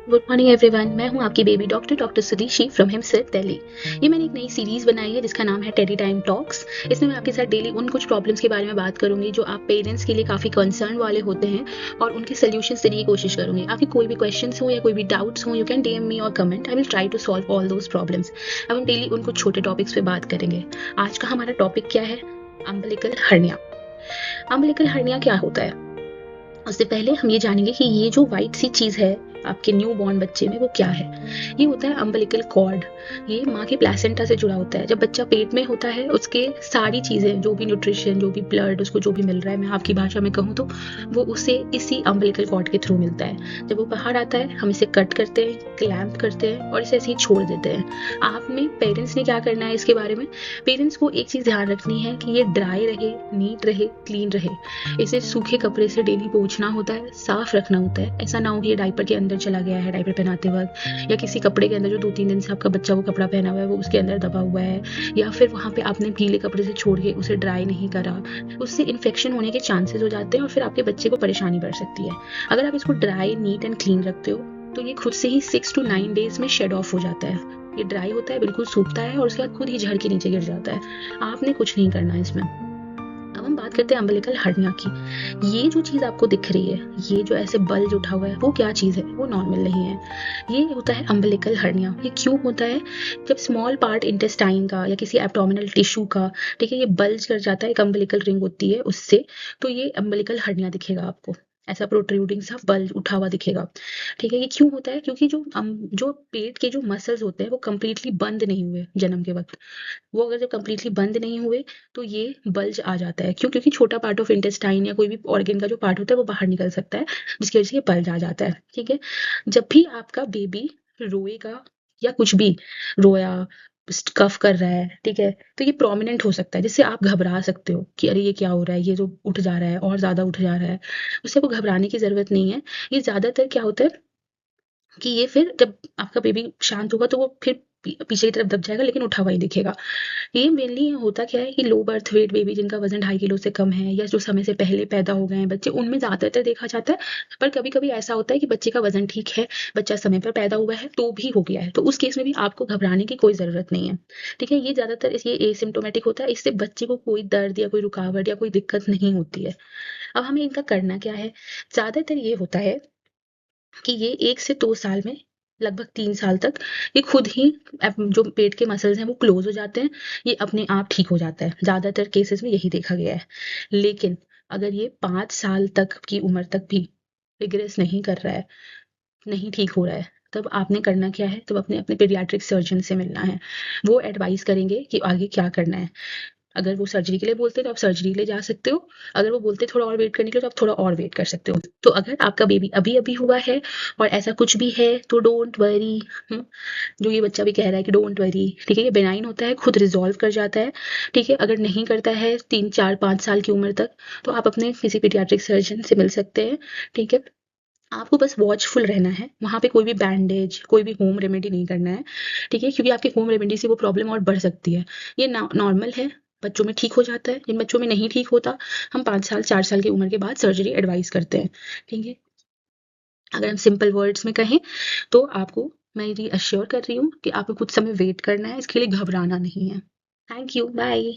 Good morning everyone. मैं हूं आपकी बेबी डॉक्टर सुदीशी फ्रॉम हिमसिर्फ दिल्ली। ये मैंने एक नई सीरीज़ बनाई है जिसका नाम है टेडी टाइम टॉक्स। इसमें मैं आपके साथ डेली उन कुछ प्रॉब्लम्स के बारे में बात करूंगी जो आप पेरेंट्स के लिए काफ़ी कंसर्न वाले होते हैं और उनके सोल्यूशंस देने की कोशिश करूंगी। आपके कोई भी क्वेश्चंस हो या कोई भी डाउट्स हो, यू कैन डीएम मी और comment. I will try to solve all those problems. अब हम डेली उन कुछ छोटे टॉपिक्स पे बात करेंगे। आज का हमारा टॉपिक क्या है? Umbilical hernia. अम्बिलिकल हर्निया क्या होता है? उससे पहले हम ये जानेंगे कि ये जो व्हाइट सी चीज़ है आपके न्यू बॉर्न बच्चे में, वो क्या है। ये होता है अम्बिलिकल कॉर्ड। ये माँ के प्लेसेंटा से जुड़ा होता है। जब बच्चा पेट में होता है उसके सारी चीज़ें, जो भी न्यूट्रिशन, जो भी ब्लड उसको जो भी मिल रहा है, मैं आपकी भाषा में कहूँ तो वो उसे इसी अम्बिलिकल कॉर्ड के थ्रू मिलता है। जब वो बाहर आता है हम इसे कट करते हैं, क्लैम्प करते हैं और इसे ऐसे ही छोड़ देते हैं। आप में पेरेंट्स ने क्या करना है इसके बारे में? पेरेंट्स को एक चीज़ ध्यान रखनी है कि ये ड्राई रहे, नीट रहे, क्लीन रहे। इसे सूखे कपड़े से डेली पोंछना होता है, साफ रखना होता है। ऐसा ना हो कि ये डायपर के अंदर चला गया है डायपर पहनाते वक्त, या किसी कपड़े के अंदर जो 2-3 दिन से आपका बच्चा वो कपड़ा पहना हुआ है वो उसके अंदर दबा हुआ है, या फिर वहाँ पे आपने गीले कपड़े से छोड़ के उसे ड्राई नहीं करा। उससे इन्फेक्शन होने के चांसेस हो जाते हैं और फिर आपके बच्चे को परेशानी बढ़ सकती है। अगर आप इसको ड्राई, नीट एंड क्लीन रखते हो तो ये खुद से ही 6 to 9 डेज में शेड ऑफ हो जाता है। ये ड्राई होता है, बिल्कुल सूखता है और उसके बाद खुद ही झड़ के नीचे गिर जाता है। आपने कुछ नहीं करना है इसमें। अब हम बात करते हैं अम्बिलिकल हर्निया की। ये जो चीज़ आपको दिख रही है, ये जो ऐसे बल्ज उठा हुआ है, वो क्या चीज़ है? वो नॉर्मल नहीं है। ये होता है अम्बिलिकल हर्निया। ये क्यों होता है? जब स्मॉल पार्ट इंटेस्टाइन का या किसी एब्डोमिनल टिश्यू का, ठीक है, ये बल्ज कर जाता है, एक अम्बिलिकल रिंग होती है उससे, तो ये अम्बिलिकल हर्निया दिखेगा आपको। ऐसा प्रोट्रूडिंग सा बल्ज उठा हुआ दिखेगा। ठीक है, ये क्यों होता है? क्योंकि जो पेट के जो मसल्स होते हैं वो कंप्लीटली बंद नहीं हुए जन्म के वक्त। वो अगर जब कंप्लीटली बंद नहीं हुए तो ये बल्ज आ जाता है। क्यों? क्योंकि छोटा पार्ट ऑफ इंटेस्टाइन या कोई भी ऑर्गन का जो पार्ट होता है वो बाहर निकल सकता है, जिसकी वजह से ये बल्ज आ जाता है। ठीक है, जब भी आपका बेबी रोएगा या कुछ भी, रोया, कफ कर रहा है, ठीक है, तो ये प्रोमिनेंट हो सकता है, जिससे आप घबरा सकते हो कि अरे ये क्या हो रहा है, ये जो उठ जा रहा है और ज्यादा उठ जा रहा है। उससे आपको घबराने की जरूरत नहीं है। ये ज्यादातर क्या होता है कि ये फिर जब आपका बेबी शांत होगा तो वो फिर पीछे की तरफ दब जाएगा, लेकिन उठा हुआ ही दिखेगा। ये मेनली होता क्या है कि लो बर्थ वेट बेबी जिनका वजन 2.5 किलो से कम है, या जो समय से पहले पैदा हो गए हैं बच्चे, उनमें ज्यादातर देखा जाता है। पर कभी कभी ऐसा होता है कि बच्चे का वजन ठीक है, बच्चा समय पर पैदा हुआ है तो भी हो गया है, तो उस केस में भी आपको घबराने की कोई जरूरत नहीं है। ठीक है, ये ज्यादातर ये एसिम्टोमेटिक होता है। इससे बच्चे को कोई दर्द या कोई रुकावट या कोई दिक्कत नहीं होती है। अब हमें इनका करना क्या है? ज्यादातर ये होता है कि ये 1 से 2 साल में, लगभग 3 साल तक, ये खुद ही जो पेट के मसल्स हैं वो क्लोज हो जाते हैं। ये अपने आप ठीक हो जाता है। ज्यादातर केसेस में यही देखा गया है। लेकिन अगर ये 5 साल तक की उम्र तक भी रिग्रेस नहीं कर रहा है, नहीं ठीक हो रहा है, तब आपने करना क्या है? तब अपने अपने पीडियाट्रिक सर्जन से मिलना है। वो एडवाइस करेंगे कि आगे क्या करना है। अगर वो सर्जरी के लिए बोलते हैं तो आप सर्जरी के लिए जा सकते हो। अगर वो बोलते हैं थोड़ा और वेट करने के लिए तो आप थोड़ा और वेट कर सकते हो। तो अगर आपका बेबी अभी अभी हुआ है और ऐसा कुछ भी है तो डोंट वरी। जो ये बच्चा भी कह रहा है कि डोंट वरी, ठीक है, ये बेनाइन होता है, खुद रिजॉल्व कर जाता है। ठीक है, अगर नहीं करता है 3 4 5 साल की उम्र तक, तो आप अपने किसी पीडियाट्रिक सर्जन से मिल सकते हैं। ठीक है, आपको बस वॉचफुल रहना है। वहाँ पे कोई भी बैंडेज, कोई भी होम रेमेडी नहीं करना है। ठीक है, क्योंकि आपके होम रेमेडी से वो प्रॉब्लम और बढ़ सकती है। ये नॉर्मल है, बच्चों में ठीक हो जाता है। जिन बच्चों में नहीं ठीक होता, हम 5 साल 4 साल की उम्र के बाद सर्जरी एडवाइस करते हैं। ठीक है, अगर हम सिंपल वर्ड्स में कहें तो आपको मैं ये अश्योर कर रही हूँ कि आपको कुछ समय वेट करना है, इसके लिए घबराना नहीं है। Thank you, bye.